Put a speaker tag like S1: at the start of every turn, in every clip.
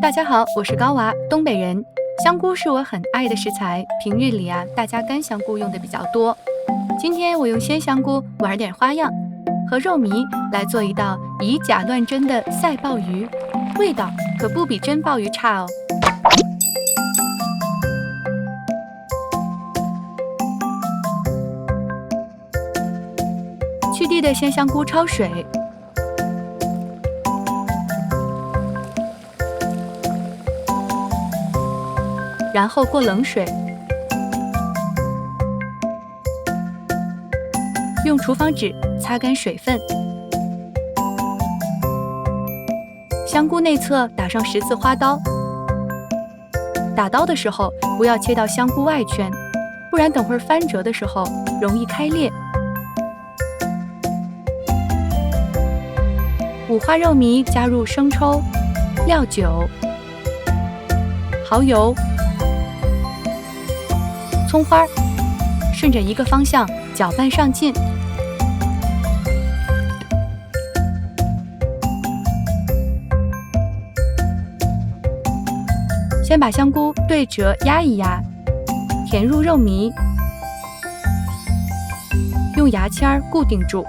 S1: 大家好，我是高娃，东北人。香菇是我很爱的食材，平日里大家干香菇用的比较多。今天我用鲜香菇玩点花样，和肉糜来做一道以假乱真的赛鲍鱼，味道可不比真鲍鱼差哦。去蒂的鲜香菇焯水，然后过冷水，用厨房纸擦干水分。香菇内侧打上十字花刀，打刀的时候不要切到香菇外圈，不然等会儿翻折的时候容易开裂。五花肉糜加入生抽、料酒、蚝油、葱花，顺着一个方向搅拌上劲。先把香菇对折压一压，填入肉糜，用牙签固定住。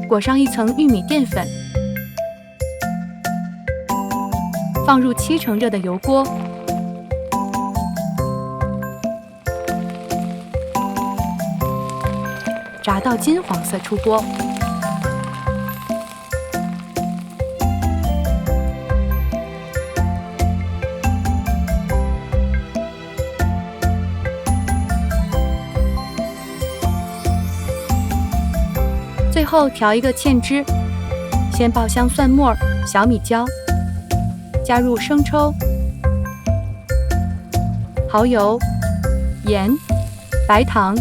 S1: 裹上一层玉米淀粉，放入70%热的油锅，炸到金黄色出锅。最后调一个芡汁，先爆香蒜末、小米椒，加入生抽、蚝油、盐、白糖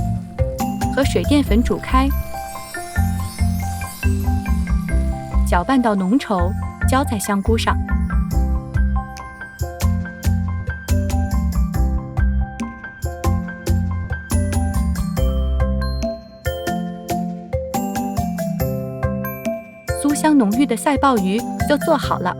S1: 和水淀粉煮开，搅拌到浓稠，浇在香菇上。酥香浓郁的赛鲍鱼就做好了。